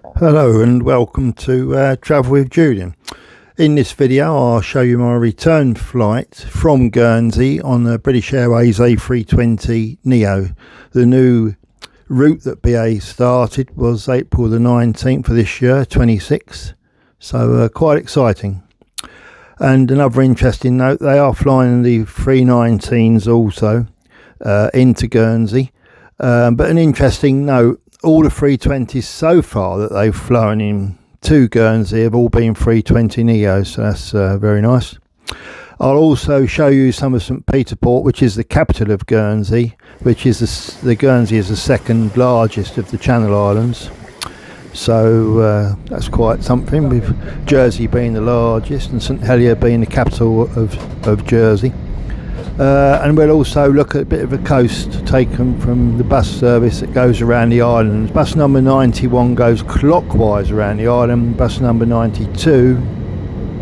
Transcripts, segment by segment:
Hello and welcome to Travel with Julian. In this video I'll show you my return flight from Guernsey on the British Airways A320 Neo. The new route that BA started was April the 19th of this year, 26, so quite exciting. And another interesting note, they are flying the 319s also into Guernsey, but an interesting note, all the 320s so far that they've flown in to Guernsey have all been 320 Neos, so that's very nice. I'll also show you some of St Peter Port, which is the capital of Guernsey, which is the Guernsey is the second largest of the Channel Islands. So that's quite something, with Jersey being the largest and St Helier being the capital of Jersey. And we'll also look at a bit of a coast taken from the bus service that goes around the islands. Bus number 91 goes clockwise around the island. Bus number 92,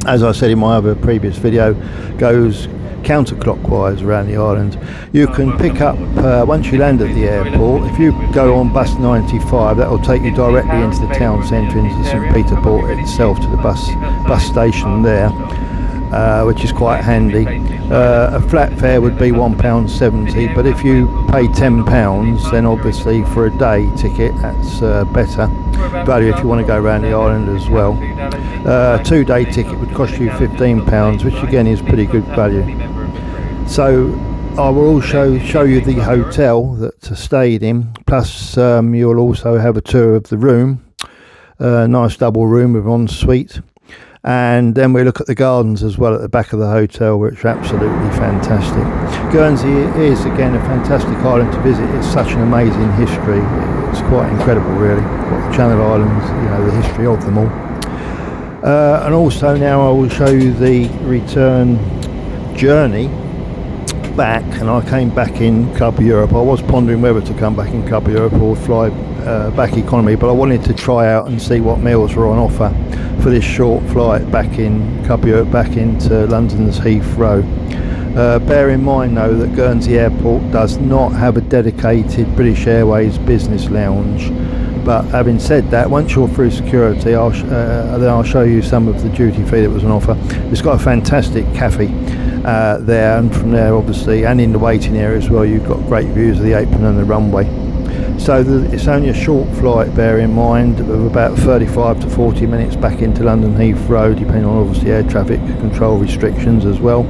as I said in my other previous video, goes counterclockwise around the island. You can pick up, once you land at the airport, if you go on bus 95, that will take you directly into the town centre, into St Peter Port itself, to the bus station there. Which is quite handy. A flat fare would be £1.70, but if you pay £10, then obviously for a day ticket that's better value if you want to go around the island as well. A 2-day ticket would cost you £15, which again is pretty good value. So I will also show you the hotel that I stayed in, plus you'll also have a tour of the room, a nice double room with ensuite. And then we look at the gardens as well at the back of the hotel, which are absolutely fantastic. Guernsey is again a fantastic island to visit. It's such an amazing history. It's quite incredible really, what the Channel Islands, you know, the history of them all. And also now I will show you the return journey back, and I came back in Club Europe. I was pondering whether to come back in Club Europe or fly back economy, but I wanted to try out and see what meals were on offer for this short flight back in Club Europe, back into London's Heathrow. Bear in mind though that Guernsey Airport does not have a dedicated British Airways business lounge, but having said that, once you're through security, then I'll show you some of the duty free that was on offer. It's got a fantastic cafe there, and from there obviously, and in the waiting area as well, you've got great views of the apron and the runway. So it's only a short flight, bear in mind, of about 35 to 40 minutes back into London Heathrow, depending on obviously air traffic control restrictions as well.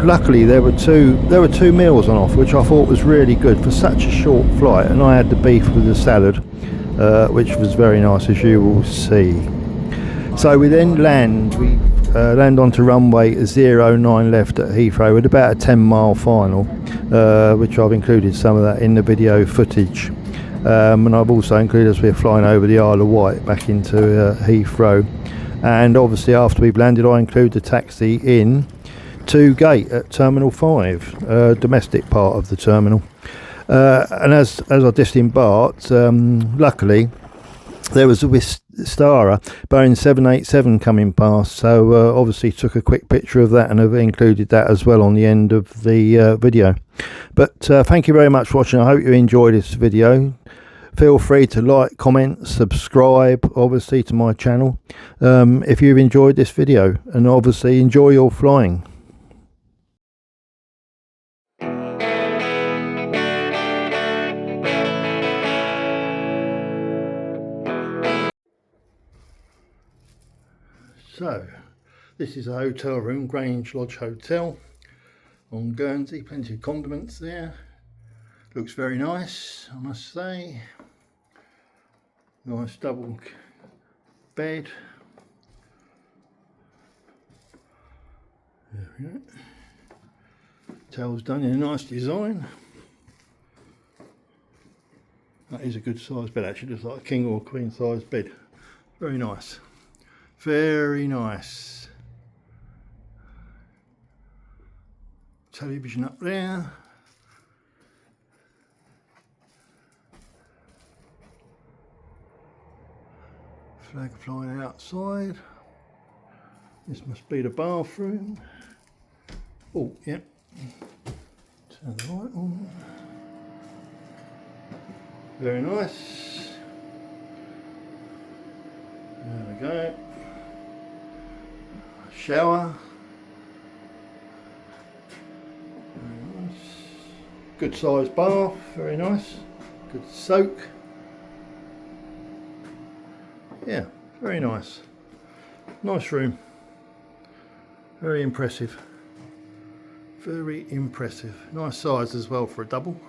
Luckily there were two meals on offer, which I thought was really good for such a short flight, and I had the beef with the salad, which was very nice, as you will see. So we then land onto runway 09 left at Heathrow with about a 10-mile final, which I've included some of that in the video footage, and I've also included as we're flying over the Isle of Wight back into Heathrow. And obviously after we've landed, I include the taxi in to gate at Terminal 5, domestic part of the terminal. And as I disembarked, luckily there was a Vistara Boeing 787 coming past, so obviously took a quick picture of that and have included that as well on the end of the video. But thank you very much for watching. I hope you enjoyed this video. Feel free to like, comment, subscribe obviously to my channel if you've enjoyed this video, and obviously enjoy your flying. So this is a hotel room, Grange Lodge Hotel on Guernsey. Plenty of condiments there. Looks very nice, I must say. Nice double bed. There we go. Hotel's done in a nice design. That is a good size bed actually, looks like a king or queen size bed. Very nice. Very nice. Television up there. Flag flying outside. This must be the bathroom. Oh, yep. Turn the light on. Very nice. go. Shower. Very nice. Good sized bath, very nice. Good soak. Yeah, very nice. Nice room. Very impressive. Very impressive. Nice size as well for a double.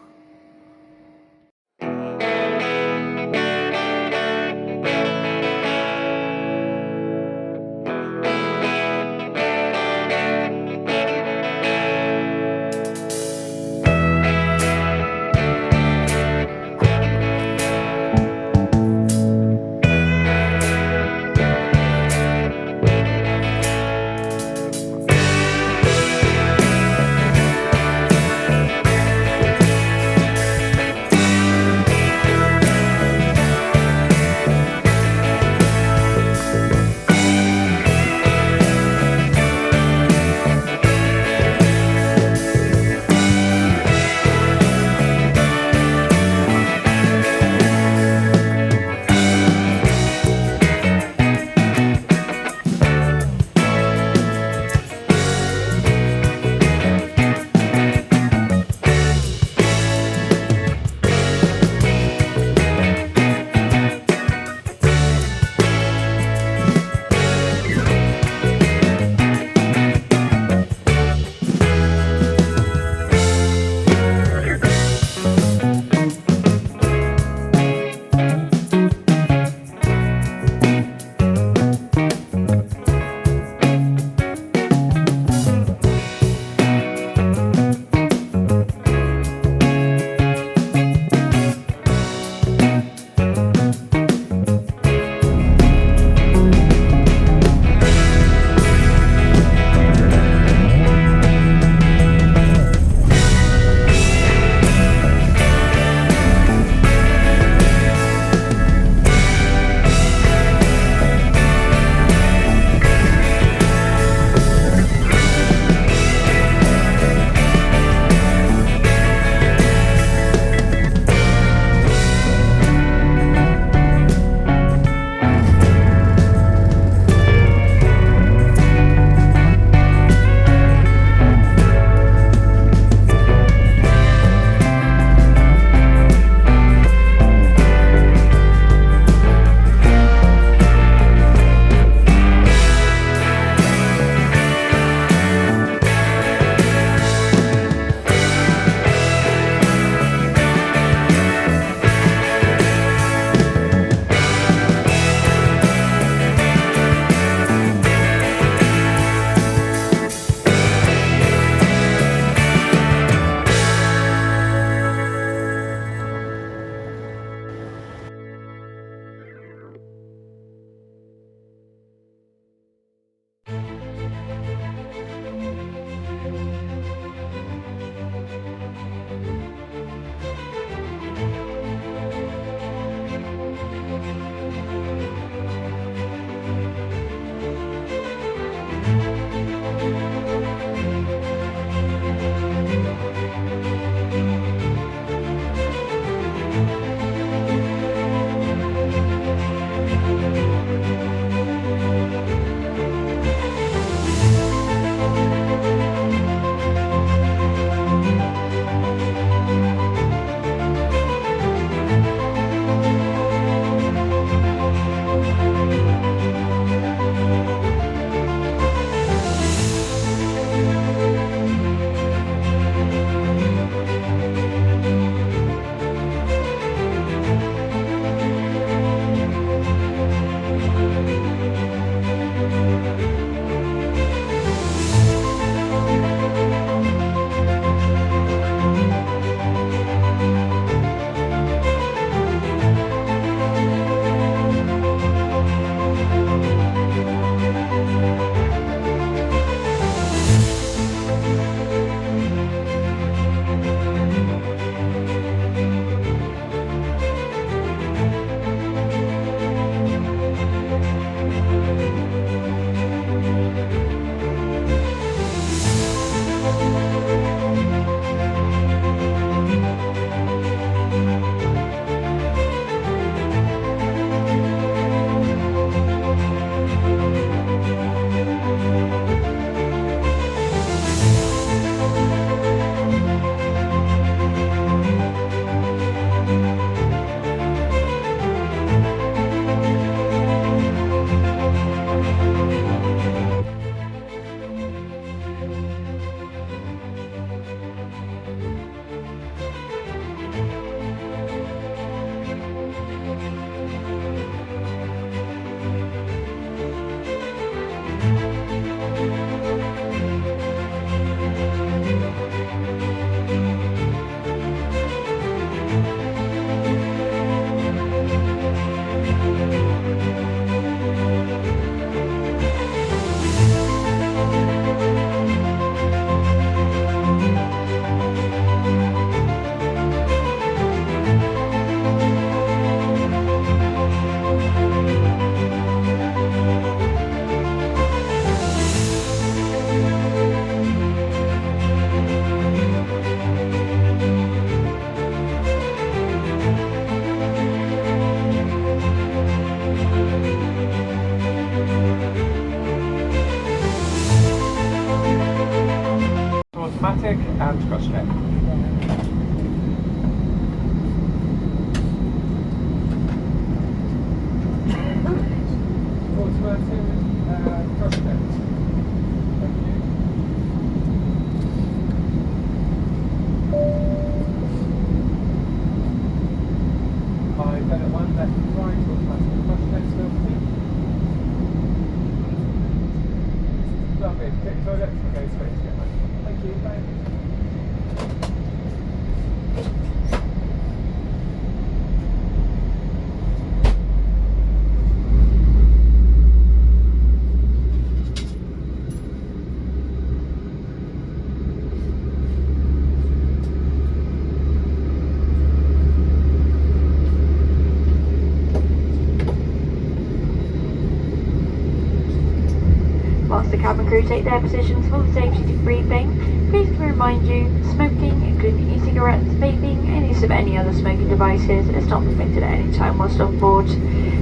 Whilst the cabin crew take their positions for the safety debriefing, please can we remind you, smoking, including e-cigarettes, vaping, and use of any other smoking devices is not permitted at any time whilst on board.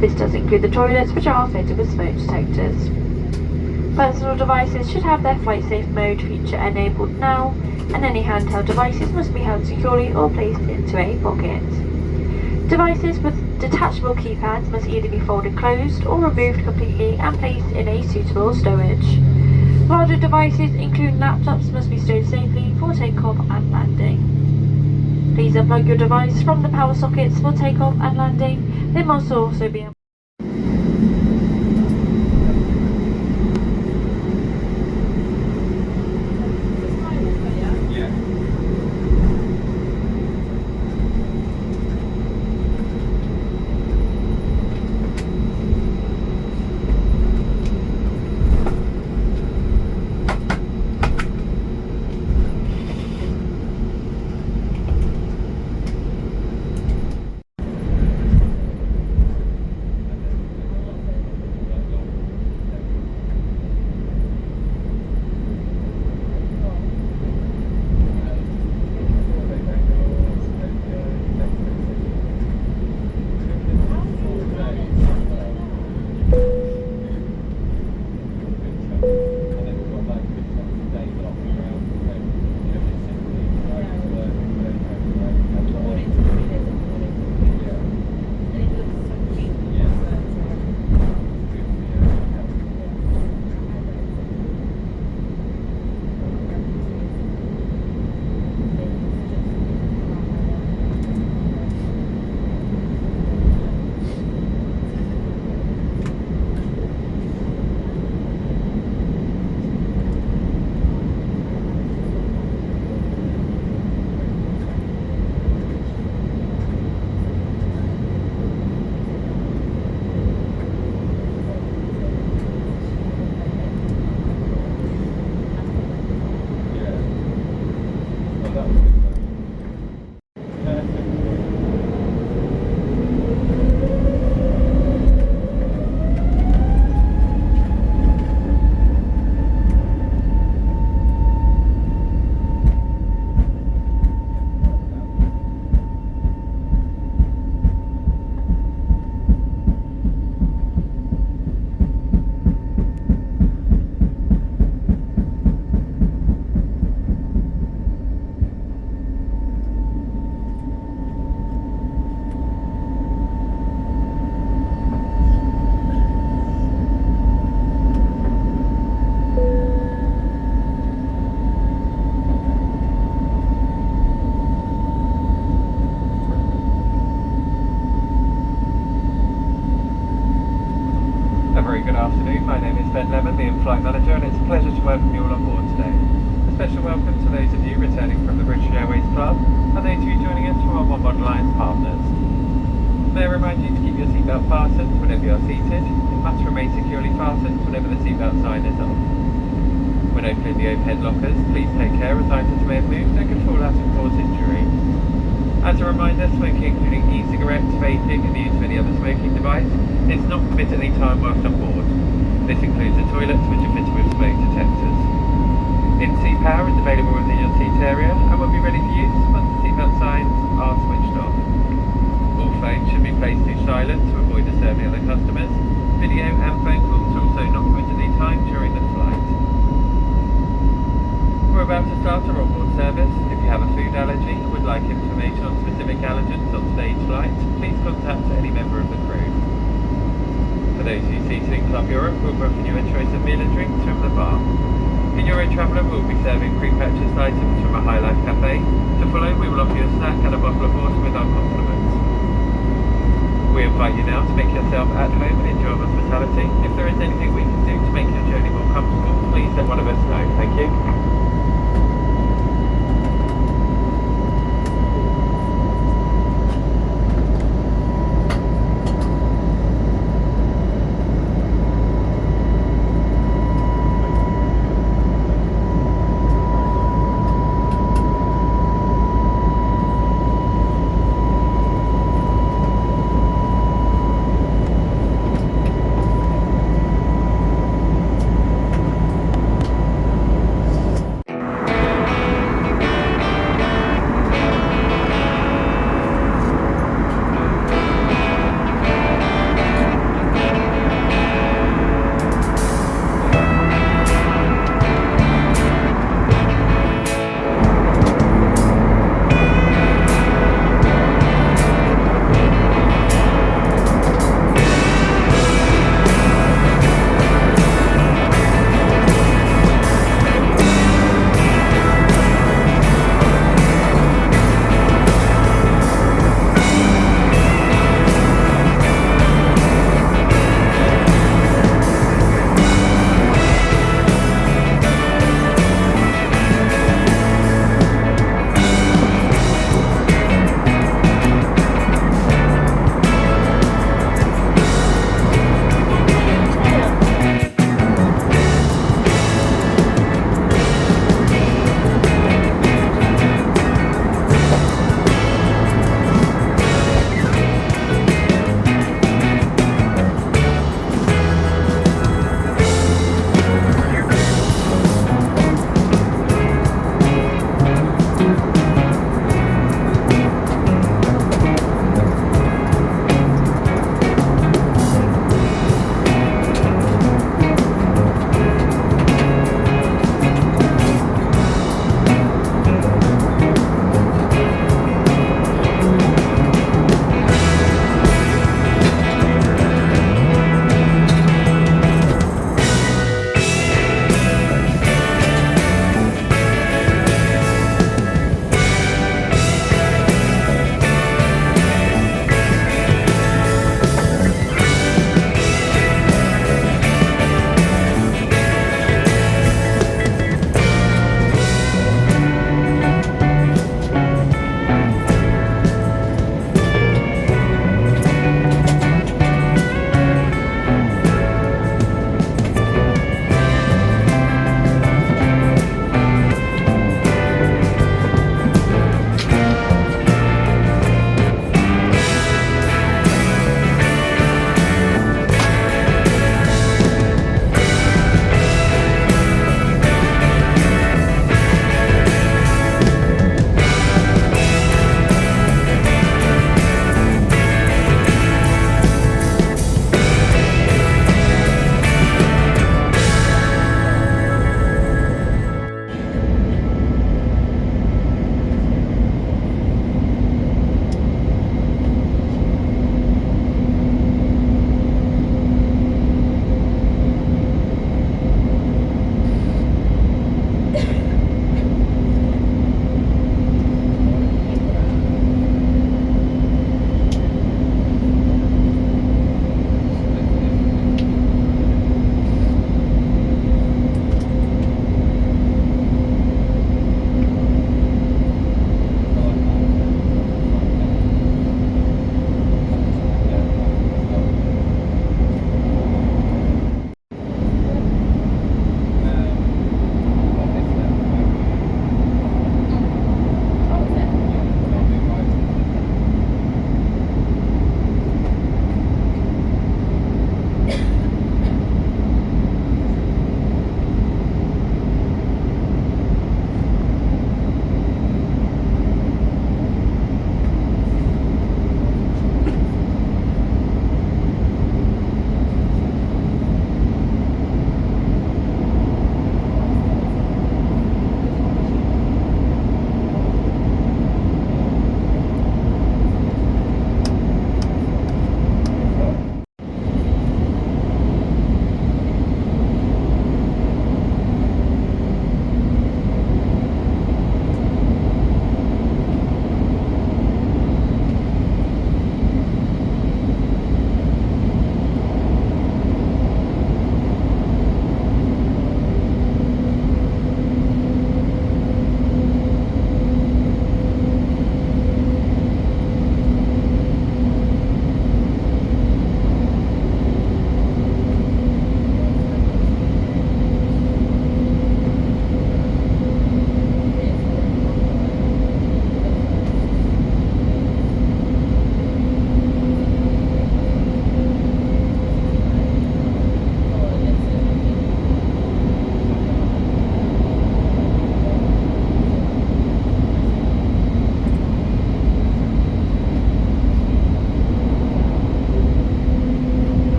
This does include the toilets, which are fitted with smoke detectors. Personal devices should have their flight safe mode feature enabled now, and any handheld devices must be held securely or placed into a pocket. Devices with detachable keypads must either be folded closed or removed completely and placed in a suitable stowage. Larger devices, including laptops, must be stowed safely for takeoff and landing. Please unplug your device from the power sockets for takeoff and landing. They must also be the in-flight manager, and it's a pleasure to welcome you all on board today. A special welcome to those of you returning from the British Airways Club and those of you joining us from our Onboard Alliance partners. May I remind you to keep your seatbelt fastened whenever you are seated. It must remain securely fastened whenever the seatbelt sign is off. When opening the overhead lockers, please take care as items may have moved and can fall out and cause injury. As a reminder, smoking including e-cigarettes, vaping and the use of any other smoking device is not permitted any time whilst on board. This includes the toilets, which are fitted with smoke detectors. In-seat power is available within your seat area and will be ready for use once the seatbelt signs are switched off. All phones should be placed to silent to avoid disturbing other customers. Video and phone calls are also not permitted any time during the flight. We're about to start our onboard service. If you have a food allergy and would like information on specific allergens on today's flight, please contact any member of the crew. For those who seated in Club Europe, we'll offer you a choice of meal and drinks from the bar. In your own traveller, we'll be serving pre-purchased items from a High Life cafe. To follow, we will offer you a snack and a bottle of water with our compliments. We invite you now to make yourself at home and enjoy hospitality. If there is anything we can do to make your journey more comfortable, please let one of us know. Thank you.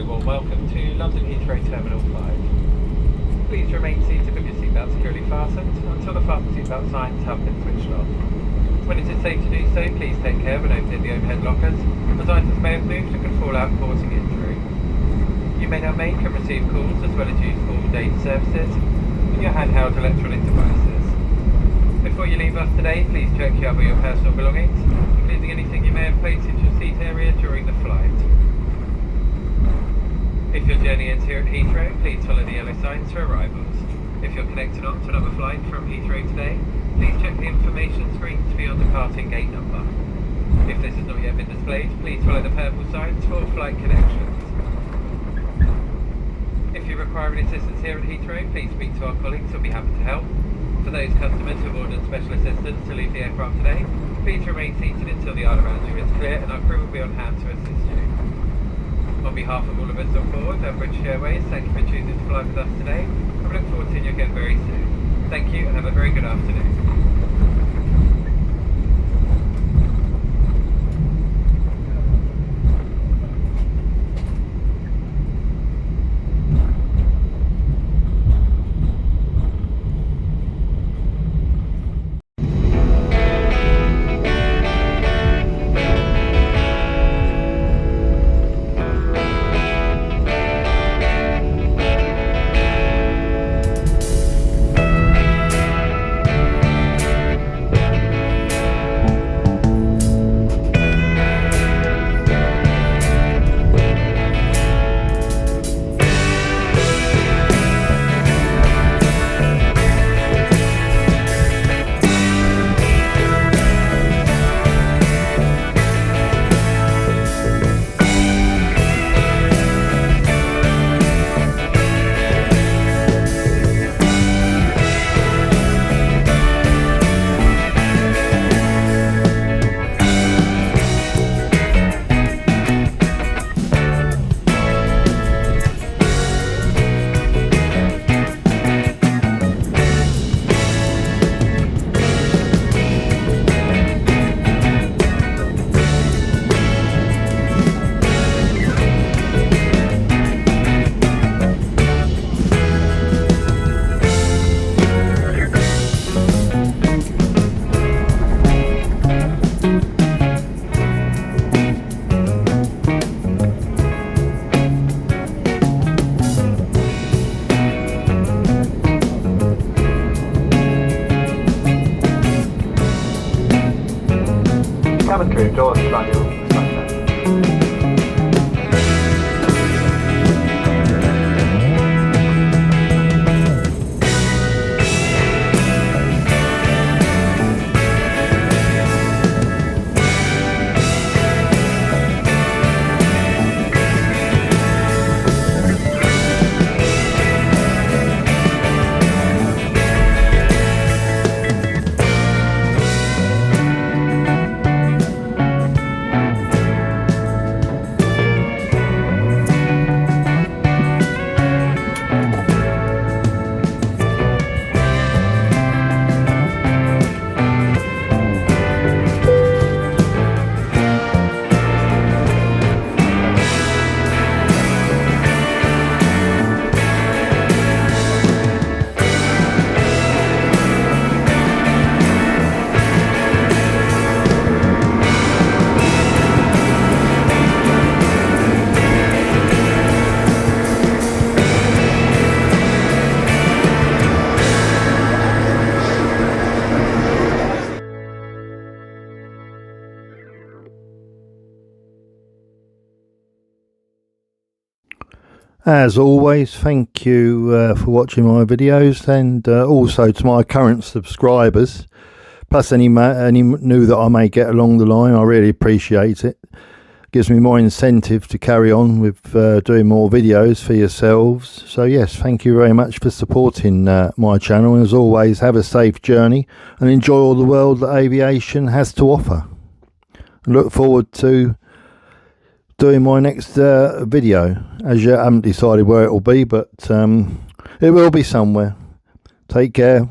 very warm welcome to London Heathrow Terminal 5. Please remain seated with your seatbelt securely fastened until the fasten seatbelt signs have been switched off. When it is safe to do so, please take care when opening the overhead lockers, as items may have moved and could fall out, causing injury. You may now make and receive calls as well as use all data services with your handheld electronic devices. Before you leave us today, please check you have all your personal belongings, including anything you may have placed into your seat area during the flight. If your journey ends here at Heathrow, please follow the yellow signs for arrivals. If you're connected on to another flight from Heathrow today, please check the information screen to be on departing gate number. If this has not yet been displayed, please follow the purple signs for flight connections. If you require any assistance here at Heathrow, please speak to our colleagues who will be happy to help. For those customers who have ordered special assistance to leave the aircraft today, please remain seated until the aisle around you is clear and our crew will be on hand to assist you. On behalf of all of us on board at British Airways, thank you for choosing to fly with us today, and we look forward to seeing you again very soon. Thank you and have a very good afternoon. Cabin crew, doors manual. As always, thank you for watching my videos, and also to my current subscribers, plus any new that I may get along the line. I really appreciate it. Gives me more incentive to carry on with doing more videos for yourselves. So yes, thank you very much for supporting my channel, and as always, have a safe journey and enjoy all the world that aviation has to offer. I look forward to doing my next video, as yet I haven't decided where it will be, but it will be somewhere. Take care.